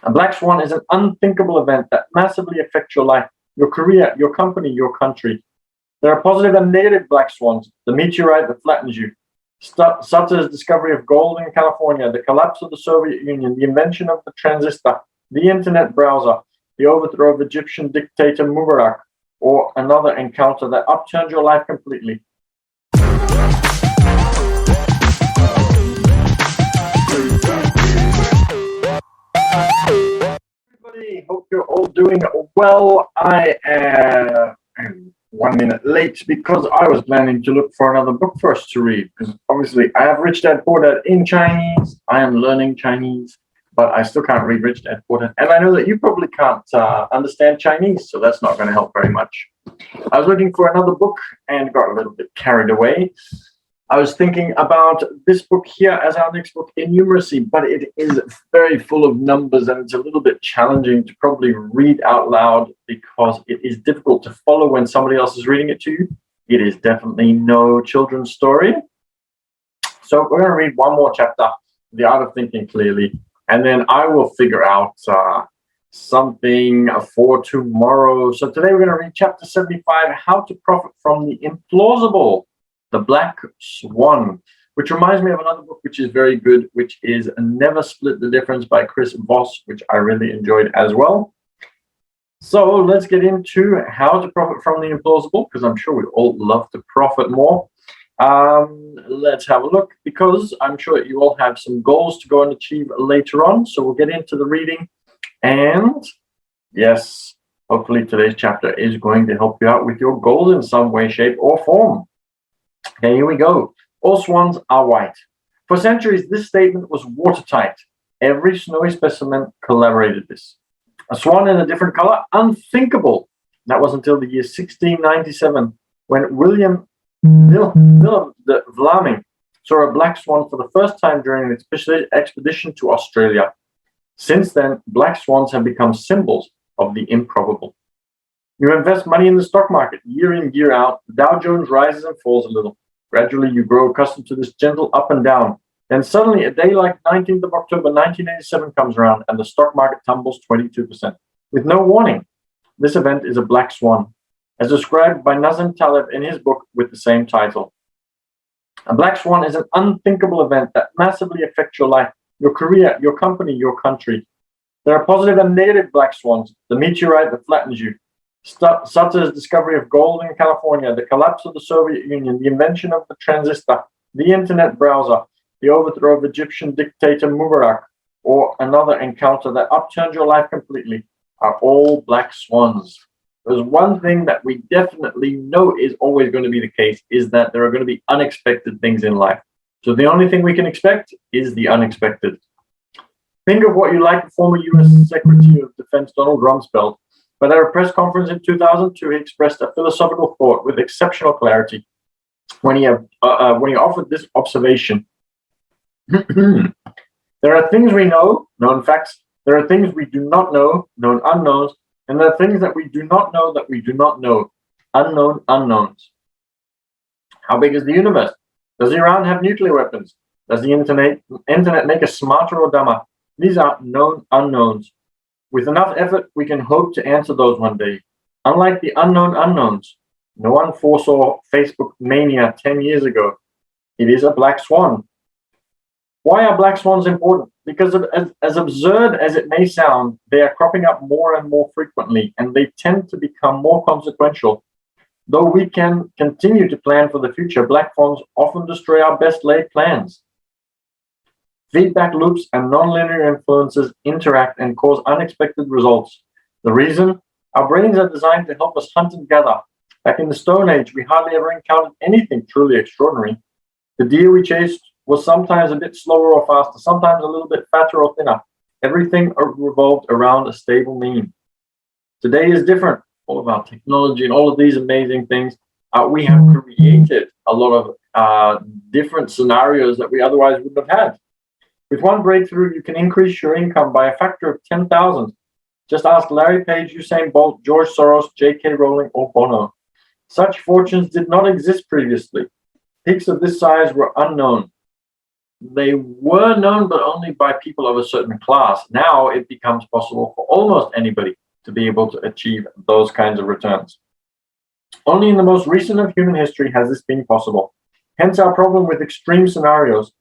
A black swan is an unthinkable event that massively affects your life, your career, your company, your country. There are positive and negative black swans: the meteorite that flattens you, Sutter's discovery of gold in California, the collapse of the Soviet Union, the invention of the transistor, the internet browser, the overthrow of Egyptian dictator Mubarak, or another encounter that upturned your life completely. Everybody, hope you're all doing well. I am 1 minute late because I was planning to look for another book for us to read, because obviously I have Rich Dad Poor Dad in Chinese. I am learning Chinese, but I still can't read Rich Dad Poor Dad, and I know that you probably can't understand Chinese, so that's not going to help very much. I was looking for another book and got a little bit carried away. I was thinking about this book here as our next book in numeracy, but it is very full of numbers and it's a little bit challenging to probably read out loud because it is difficult to follow when somebody else is reading it to you. It is definitely no children's story. So we're going to read one more chapter, The Art of Thinking Clearly, and then I will figure out something for tomorrow. So today we're going to read chapter 75, How to Profit from the Implausible, the Black Swan, which reminds me of another book which is very good, which is Never Split the Difference by Chris Voss, which I really enjoyed as well. So let's get into how to profit from the implausible, because I'm sure we all love to profit more. Let's have a look, because I'm sure you all have some goals to go and achieve later on. So we'll get into the reading. And yes, hopefully today's chapter is going to help you out with your goals in some way, shape, or form. Okay, here we go. All swans are white. For centuries, this statement was watertight. Every snowy specimen corroborated this. A swan in a different color? Unthinkable. That was until the year 1697, when Willem de Vlamingh saw a black swan for the first time during an expedition to Australia. Since then, black swans have become symbols of the improbable. You invest money in the stock market year in, year out. The Dow Jones rises and falls a little. Gradually, you grow accustomed to this gentle up and down. Then suddenly, a day like 19th of October 1987 comes around and the stock market tumbles 22%. With no warning, this event is a black swan, as described by Nassim Taleb in his book with the same title. A black swan is an unthinkable event that massively affects your life, your career, your company, your country. There are positive and negative black swans: the meteorite that flattens you, Sutter's discovery of gold in California, the collapse of the Soviet Union, the invention of the transistor, the internet browser, the overthrow of Egyptian dictator Mubarak, or another encounter that upturned your life completely, are all black swans. There's one thing that we definitely know is always going to be the case, is that there are going to be unexpected things in life. So the only thing we can expect is the unexpected. Think of what you like the former U.S. Secretary of Defense Donald Rumsfeld. But at a press conference in 2002, he expressed a philosophical thought with exceptional clarity when he offered this observation. There are things we know, known facts. There are things we do not know, known unknowns. And there are things that we do not know that we do not know, unknown unknowns. How big is the universe? Does Iran have nuclear weapons? Does the internet make us smarter or dumber? These are known unknowns. With enough effort, we can hope to answer those one day. Unlike the unknown unknowns, no one foresaw Facebook mania 10 years ago. It is a black swan. Why are black swans important? Because as absurd as it may sound, they are cropping up more and more frequently, and they tend to become more consequential. Though we can continue to plan for the future, black swans often destroy our best laid plans. Feedback loops and nonlinear influences interact and cause unexpected results. The reason? Our brains are designed to help us hunt and gather. Back in the Stone Age, we hardly ever encountered anything truly extraordinary. The deer we chased was sometimes a bit slower or faster, sometimes a little bit fatter or thinner. Everything revolved around a stable mean. Today is different. All of our technology and all of these amazing things, we have created a lot of different scenarios that we otherwise wouldn't have had. With one breakthrough, you can increase your income by a factor of 10,000. Just ask Larry Page, Usain Bolt, George Soros, J.K. Rowling, or Bono. Such fortunes did not exist previously. Peaks of this size were unknown. they were known, but only by people of a certain class. Now it becomes possible for almost anybody to be able to achieve those kinds of returns. Only in the most recent of human history has this been possible. Hence our problem with extreme scenarios.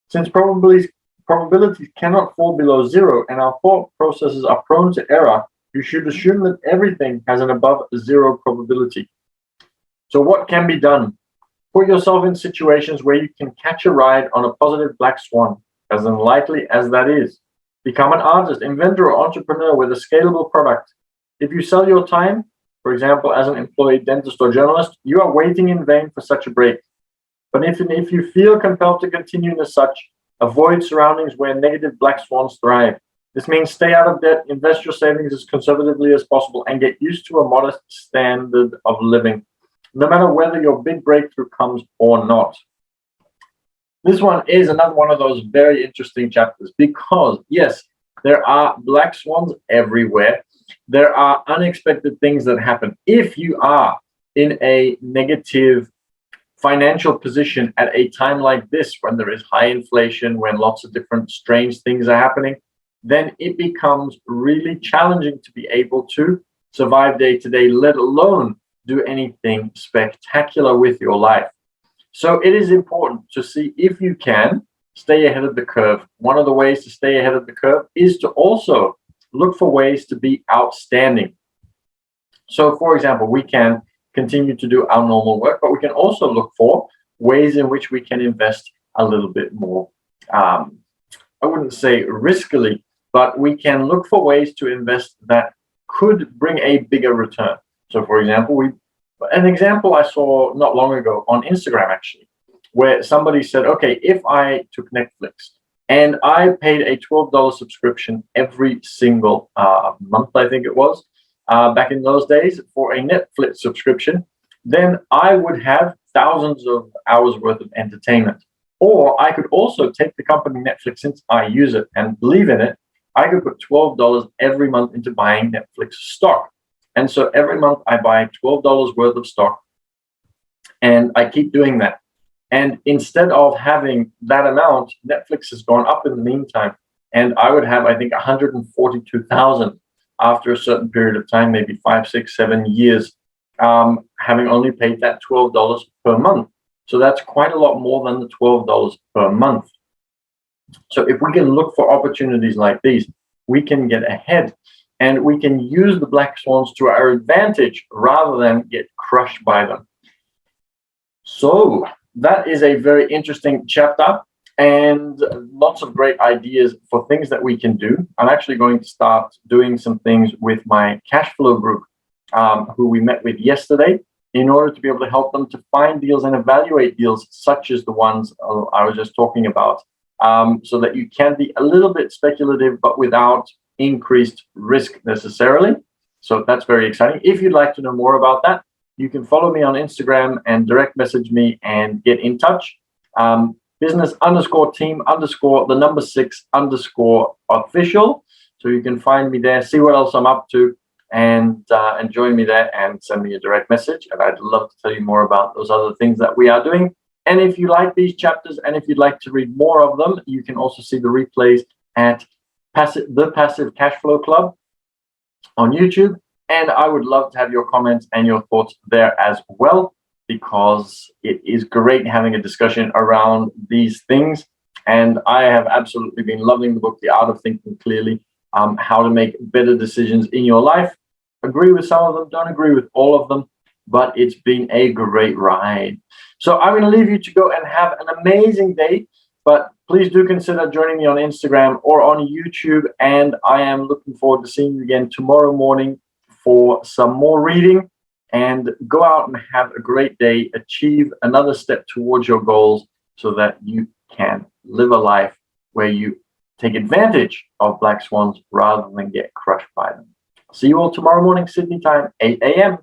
Since probabilities cannot fall below zero and our thought processes are prone to error, you should assume that everything has an above zero probability. So what can be done? Put yourself in situations where you can catch a ride on a positive black swan, as unlikely as that is. Become an artist, inventor, or entrepreneur with a scalable product. If you sell your time, for example, as an employee, dentist, or journalist, you are waiting in vain for such a break. But if you feel compelled to continue as such, avoid surroundings where negative black swans thrive. This means stay out of debt, invest your savings as conservatively as possible, and get used to a modest standard of living, no matter whether your big breakthrough comes or not. This one is another one of those very interesting chapters because, yes, there are black swans everywhere. There are unexpected things that happen. If you are in a negative financial position at a time like this, when there is high inflation, when lots of different strange things are happening, then it becomes really challenging to be able to survive day to day, let alone do anything spectacular with your life. So it is important to see if you can stay ahead of the curve. One of the ways to stay ahead of the curve is to also look for ways to be outstanding. So, for example, we can continue to do our normal work, but we can also look for ways in which we can invest a little bit more. I wouldn't say riskily, but we can look for ways to invest that could bring a bigger return. So, for example, an example I saw not long ago on Instagram, actually, where somebody said, okay, if I took Netflix and I paid a $12 subscription every single month, I think it was, back in those days for a Netflix subscription, then I would have thousands of hours worth of entertainment. Or I could also take the company Netflix, since I use it and believe in it, I could put $12 every month into buying Netflix stock. And so every month I buy $12 worth of stock and I keep doing that. And instead of having that amount, Netflix has gone up in the meantime. And I would have, I think, 142,000 after a certain period of time, maybe 5, 6, 7 years, having only paid that $12 per month. So that's quite a lot more than the $12 per month. So if we can look for opportunities like these, we can get ahead and we can use the black swans to our advantage rather than get crushed by them. So that is a very interesting chapter and lots of great ideas for things that we can do. I'm actually going to start doing some things with my Cashflow group, who we met with yesterday, in order to be able to help them to find deals and evaluate deals such as the ones I was just talking about, so that you can be a little bit speculative, but without increased risk necessarily. So that's very exciting. If you'd like to know more about that, you can follow me on Instagram and direct message me and get in touch. business_team_6_official. So you can find me there, see what else I'm up to, and join me there and send me a direct message. And I'd love to tell you more about those other things that we are doing. And if you like these chapters and if you'd like to read more of them, you can also see the replays at the Passive Cashflow Club on YouTube. And I would love to have your comments and your thoughts there as well, because it is great having a discussion around these things. And I have absolutely been loving the book, The Art of Thinking Clearly, how to make better decisions in your life. Agree with some of them, don't agree with all of them, but it's been a great ride. So I'm going to leave you to go and have an amazing day, but please do consider joining me on Instagram or on YouTube. And I am looking forward to seeing you again tomorrow morning for some more reading. And go out and have a great day, achieve another step towards your goals so that you can live a life where you take advantage of black swans rather than get crushed by them. See you all tomorrow morning, Sydney time, 8 a.m.